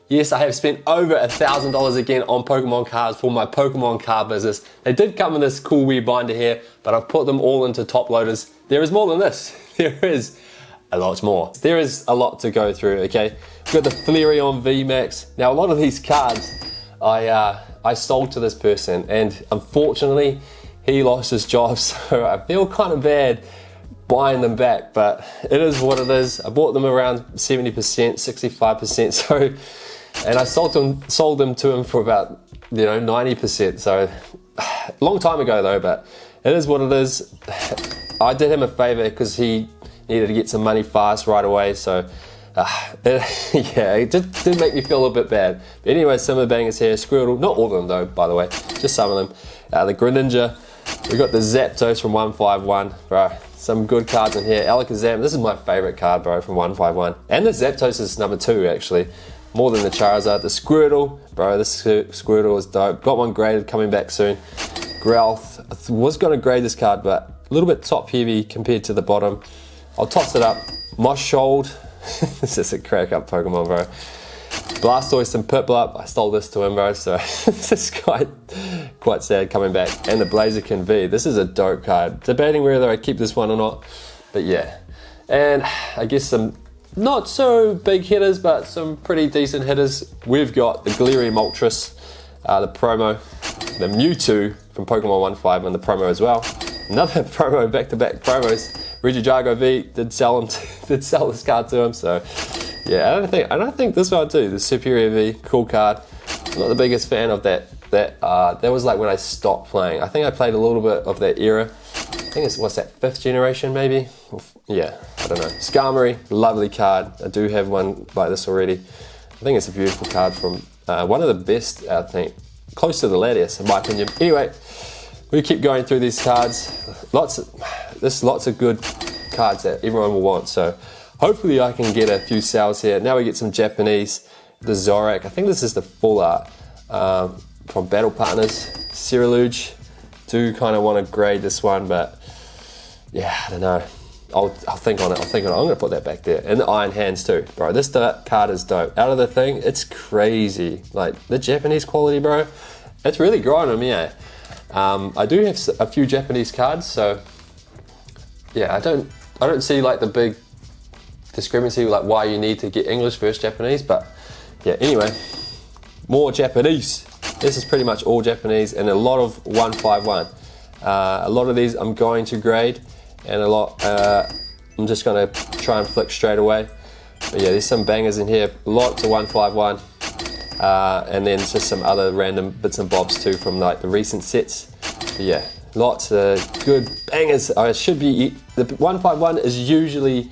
Yes, I have spent over $1,000 again on Pokemon cards for my Pokemon card business. They did come in this cool wee binder here, but I've put them all into top loaders. There is more than this. There is a lot more. There is a lot to go through, okay? We've got the Flareon VMAX. Now, a lot of these cards I sold to this person, and unfortunately, he lost his job, so I feel kind of bad buying them back, but it is what it is. I bought them around 70%, 65%, so, and I sold them to him for about, 90%, so long time ago though, but it is what it is. I did him a favor because he needed to get some money fast right away, so it did make me feel a little bit bad. But anyway, some of the bangers here, Squirtle, not all of them though, by the way, just some of them. The Greninja, we got the Zapdos from 151, bro. Some good cards in here. Alakazam, this is my favorite card, bro, from 151. And the Zapdos is number 2, actually. More than the Charizard. The Squirtle, bro, this Squirtle is dope. Got one graded, coming back soon. Growlithe, I was going to grade this card, but a little bit top heavy compared to the bottom. I'll toss it up. Moshold, this is a crack up Pokemon, bro. Blastoise and Piplup, I stole this to him, bro, so this is quite sad coming back. And the Blaziken V, this is a dope card. Debating whether I keep this one or not, but yeah. And I guess some not so big hitters, but some pretty decent hitters. We've got the Galarian Moltres, the promo, the Mewtwo from Pokemon 151, the promo as well. Another promo, back-to-back promos. Regijago V did sell this card to him, so yeah, I don't think this one too. The Superior V, cool card. I'm not the biggest fan of that. That was like when I stopped playing. I think I played a little bit of that era. I think it's, what's that, 5th generation maybe? Yeah, I don't know. Skarmory, lovely card. I do have one like this already. I think it's a beautiful card from one of the best, I think, close to the Latias in my opinion. Anyway, we keep going through these cards. Lots of good cards that everyone will want. So hopefully I can get a few sales here. Now we get some Japanese. The Zorak, I think this is the full art from Battle Partners. Ceriluge, do kind of want to grade this one, but yeah, I don't know. I'll think on it. I'm going to put that back there. And the Iron Hands too, bro. This card is dope. Out of the thing, it's crazy. Like the Japanese quality, bro. It's really growing on me, eh? I do have a few Japanese cards, so yeah, I don't see like the big discrepancy like why you need to get English versus Japanese, but yeah, anyway, more Japanese. This is pretty much all Japanese and a lot of 151. A lot of these I'm going to grade, and a lot I'm just going to try and flick straight away. But yeah, there's some bangers in here, lots of 151, and then just some other random bits and bobs too from like the recent sets. But yeah, lots of good bangers. The 151 is usually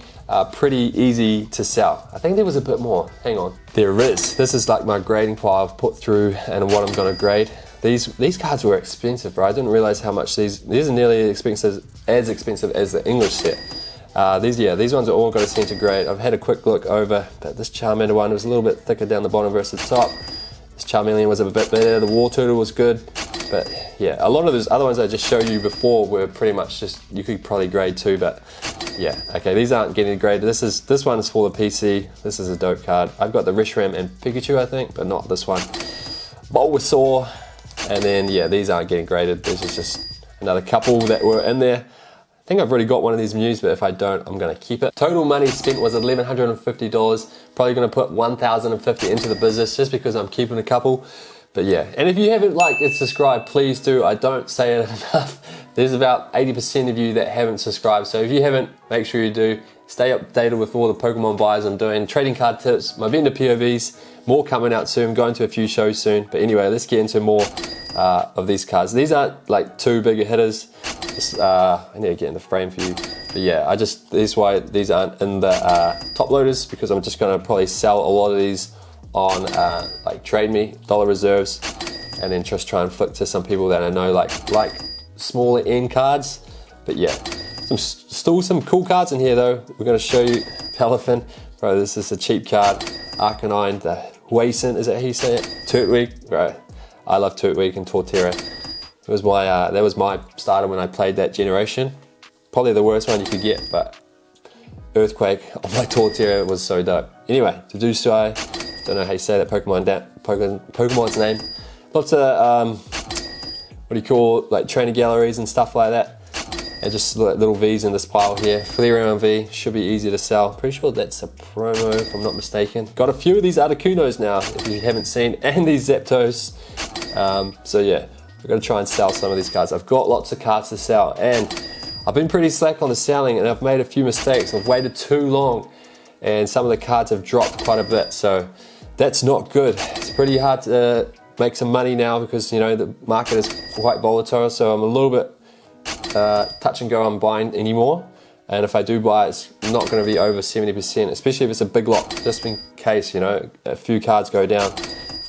pretty easy to sell. I think there was a bit more. Hang on. There is. This is like my grading pile I've put through and what I'm going to grade. These cards were expensive, bro. I didn't realize how much these are nearly as expensive as the English set. These ones are all going to seem to grade. I've had a quick look over, but this Charmander one was a little bit thicker down the bottom versus the top. This Charmeleon was a bit better. The War Turtle was good. But yeah, a lot of those other ones I just showed you before were pretty much just, you could probably grade too, but yeah, okay, these aren't getting graded. This one is for the PC. This is a dope card. I've got the Reshiram and Pikachu, I think, but not this one. Bulbasaur, and then yeah, these aren't getting graded. This is just another couple that were in there. I think I've already got one of these Mews, but if I don't, I'm gonna keep it. Total money spent was $1,150. Probably gonna put $1,050 into the business just because I'm keeping a couple. But yeah, and if you haven't liked and subscribed, please do. I don't say it enough. There's about 80% of you that haven't subscribed. So if you haven't, make sure you do. Stay updated with all the Pokemon buys I'm doing, trading card tips, my vendor POVs, more coming out soon, going to a few shows soon. But anyway, let's get into more of these cards. These aren't like too big of hitters. I need to get in the frame for you. But yeah, this is why these aren't in the top loaders, because I'm just gonna probably sell a lot of these on like Trade Me, Dollar Reserves, and then just try and flick to some people that I know like smaller end cards. But yeah, still some cool cards in here though. We're gonna show you Peliphan. Bro, this is a cheap card. Arcanine, the Huayson, is that how you say it? Turtwig, bro. I love Turtwig and Torterra. It was my, that was my starter when I played that generation. Probably the worst one you could get, but Earthquake of my Torterra was so dope. Anyway, Dedusai, don't know how you say that Pokemon's name. Lots of, what do you call, like trainer galleries and stuff like that. And just little V's in this pile here. Flareon V, should be easy to sell. Pretty sure that's a promo if I'm not mistaken. Got a few of these Articunos now, if you haven't seen, and these Zapdos. So yeah, I've got to try and sell some of these cards. I've got lots of cards to sell, and I've been pretty slack on the selling, and I've made a few mistakes. I've waited too long, and some of the cards have dropped quite a bit, so that's not good. It's pretty hard to make some money now because, you know, the market is quite volatile, so I'm a little bit touch and go on buying anymore, and if I do buy, it's not going to be over 70%, especially if it's a big lot, just in case, you know, a few cards go down.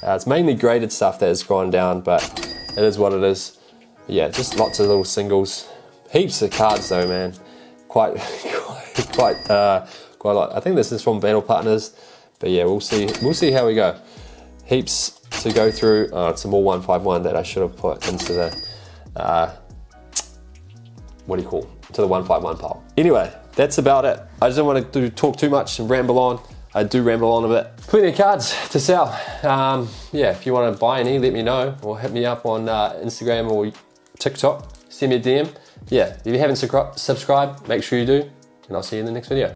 It's mainly graded stuff that has gone down, but it is what it is. Yeah, just lots of little singles, heaps of cards though, man. Quite a lot. I think this is from Battle Partners, but yeah, we'll see how we go. Heaps to go through. Oh, it's some more 151 that I should have put into the what do you call, to the 151 pile. Anyway, that's about it. I just don't want to talk too much and ramble on. I do ramble on a bit. Plenty of cards to sell. Yeah, if you want to buy any, let me know, or hit me up on Instagram or TikTok. Send me a DM. Yeah, if you haven't subscribed, make sure you do, and I'll see you in the next video.